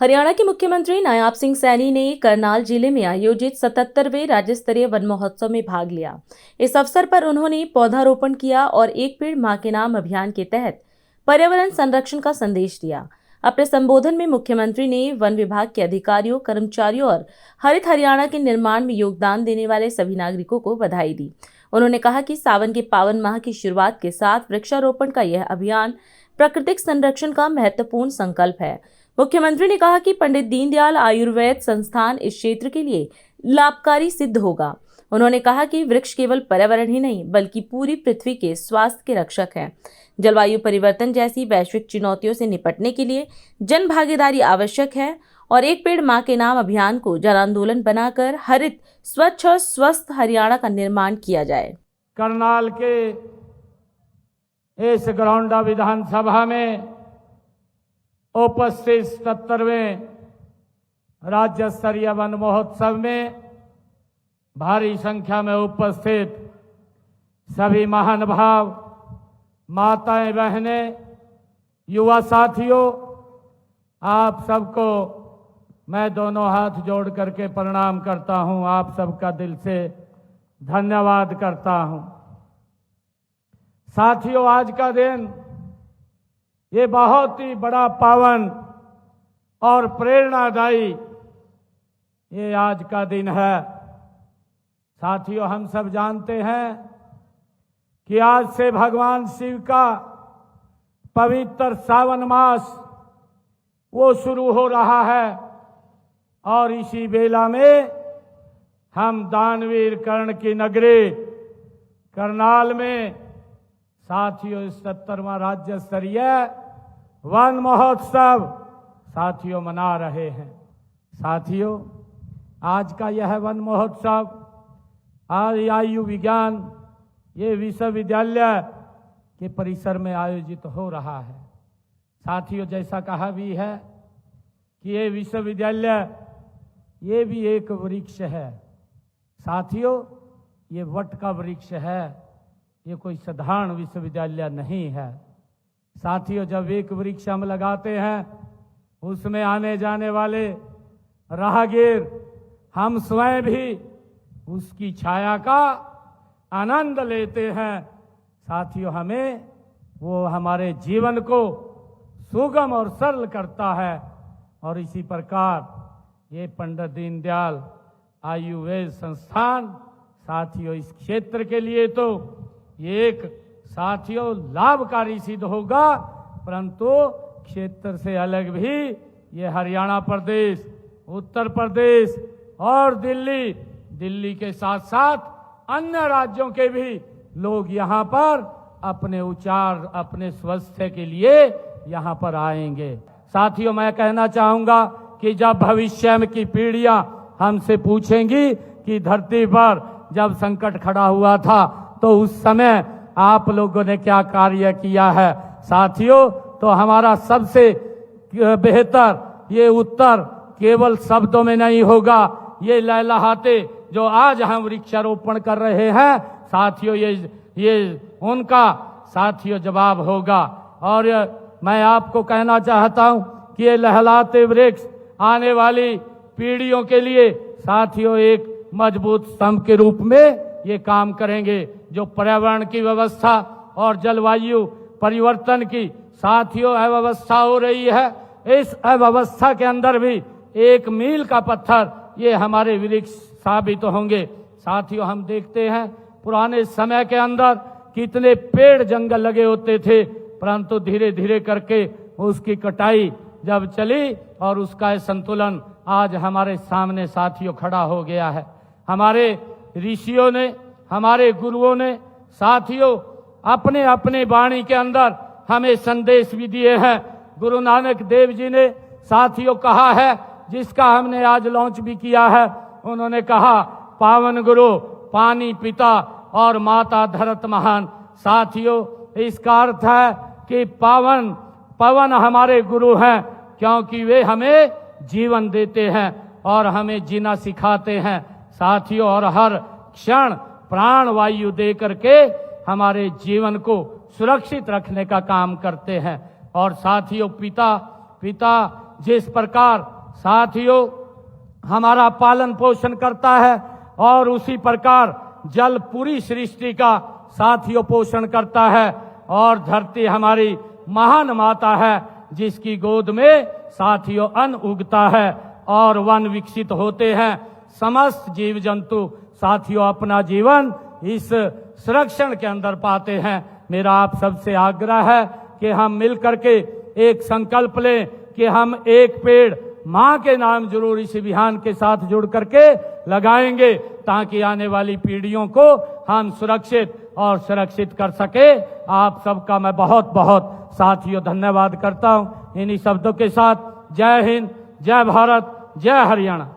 हरियाणा के मुख्यमंत्री नायाब सिंह सैनी ने करनाल जिले में आयोजित 77वें राज्य स्तरीय वन महोत्सव में भाग लिया। इस अवसर पर उन्होंने पौधारोपण किया और एक पेड़ मां के नाम अभियान के तहत पर्यावरण संरक्षण का संदेश दिया। अपने संबोधन में मुख्यमंत्री ने वन विभाग के अधिकारियों, कर्मचारियों और हरित हरियाणा के निर्माण में योगदान देने वाले सभी नागरिकों को बधाई दी। उन्होंने कहा कि सावन के पावन माह की शुरुआत के साथ वृक्षारोपण का यह अभियान प्राकृतिक संरक्षण का महत्वपूर्ण संकल्प है। मुख्यमंत्री ने कहा कि पंडित दीनदयाल आयुर्वेद संस्थान इस क्षेत्र के लिए लाभकारी सिद्ध होगा। उन्होंने कहा कि वृक्ष केवल पर्यावरण ही नहीं बल्कि पूरी पृथ्वी के स्वास्थ्य के रक्षक हैं। जलवायु परिवर्तन जैसी वैश्विक चुनौतियों से निपटने के लिए जन भागीदारी आवश्यक है और एक पेड़ मां के नाम अभियान को जन आंदोलन बनाकर हरित, स्वच्छ और स्वस्थ हरियाणा का निर्माण किया जाए। करनाल के इस गरौंडा विधानसभा में उपस्थित 77वें राज्य स्तरीय वन महोत्सव में भारी संख्या में उपस्थित सभी महानुभाव, माताएं, बहनें, युवा साथियों, आप सबको मैं दोनों हाथ जोड़ करके प्रणाम करता हूं। आप सबका दिल से धन्यवाद करता हूं। साथियों, आज का दिन ये बहुत ही बड़ा पावन और प्रेरणादायी ये आज का दिन है। साथियों, हम सब जानते हैं कि आज से भगवान शिव का पवित्र सावन मास वो शुरू हो रहा है और इसी बेला में हम दानवीर कर्ण की नगरी करनाल में साथियों 77वां राज्य स्तरीय वन महोत्सव साथियों मना रहे हैं। साथियों, आज का यह वन महोत्सव आयु विज्ञान ये विश्वविद्यालय के परिसर में आयोजित हो रहा है। साथियों, जैसा कहा भी है कि ये विश्वविद्यालय ये भी एक वृक्ष है। साथियों, ये वट का वृक्ष है, ये कोई साधारण विश्वविद्यालय नहीं है। साथियों, जब एक वृक्ष हम लगाते हैं उसमें आने जाने वाले राहगीर, हम स्वयं भी उसकी छाया का आनंद लेते हैं। साथियों, हमें वो हमारे जीवन को सुगम और सरल करता है और इसी प्रकार ये पंडित दीनदयाल आयुर्वेद संस्थान साथियों इस क्षेत्र के लिए तो ये एक साथियों लाभकारी सिद्ध होगा, परंतु क्षेत्र से अलग भी ये हरियाणा प्रदेश, उत्तर प्रदेश और दिल्ली के साथ साथ अन्य राज्यों के भी लोग यहाँ पर अपने उपचार, अपने स्वास्थ्य के लिए यहाँ पर आएंगे। साथियों, मैं कहना चाहूंगा कि जब भविष्य में की पीढ़ियां हमसे पूछेंगी कि धरती पर जब संकट खड़ा हुआ था तो उस समय आप लोगों ने क्या कार्य किया है। साथियों, तो हमारा सबसे बेहतर ये उत्तर केवल शब्दों में नहीं होगा, ये लहलहाते जो आज हम वृक्षारोपण कर रहे हैं साथियों, ये उनका साथियों जवाब होगा। और मैं आपको कहना चाहता हूं कि ये लहलाते वृक्ष आने वाली पीढ़ियों के लिए साथियों एक मजबूत स्तंभ के रूप में ये काम करेंगे, जो पर्यावरण की व्यवस्था और जलवायु परिवर्तन की साथियों अव्यवस्था हो रही है। इस अव्यवस्था के अंदर भी एक मील का पत्थर ये हमारे वृक्ष साबित होंगे। साथियों, हम देखते हैं पुराने समय के अंदर कितने पेड़ जंगल लगे होते थे, परंतु धीरे धीरे करके उसकी कटाई जब चली और उसका संतुलन आज हमारे सामने साथियों खड़ा हो गया है। हमारे ऋषियों ने, हमारे गुरुओं ने साथियों अपने अपने वाणी के अंदर हमें संदेश भी दिए हैं। गुरु नानक देव जी ने साथियों कहा है, जिसका हमने आज लॉन्च भी किया है, उन्होंने कहा पावन गुरु पानी पिता और माता धरत महान। साथियों, इसका अर्थ है कि पवन हमारे गुरु हैं, क्योंकि वे हमें जीवन देते हैं और हमें जीना सिखाते हैं साथियों, और हर क्षण प्राण वायु दे करके हमारे जीवन को सुरक्षित रखने का काम करते हैं। और साथियों, पिता जिस प्रकार साथियों हमारा पालन पोषण करता है और उसी प्रकार जल पूरी सृष्टि का साथियों पोषण करता है, और धरती हमारी महान माता है जिसकी गोद में साथियों अन्न उगता है और वन विकसित होते हैं। समस्त जीव जंतु साथियों अपना जीवन इस संरक्षण के अंदर पाते हैं। मेरा आप सबसे आग्रह है कि हम मिलकर के एक संकल्प लें कि हम एक पेड़ मां के नाम जरूर इस अभियान के साथ जुड़ करके लगाएंगे, ताकि आने वाली पीढ़ियों को हम सुरक्षित और संरक्षित कर सके। आप सबका मैं बहुत बहुत साथियों धन्यवाद करता हूं। इन्हीं शब्दों के साथ जय हिंद, जय भारत, जय हरियाणा।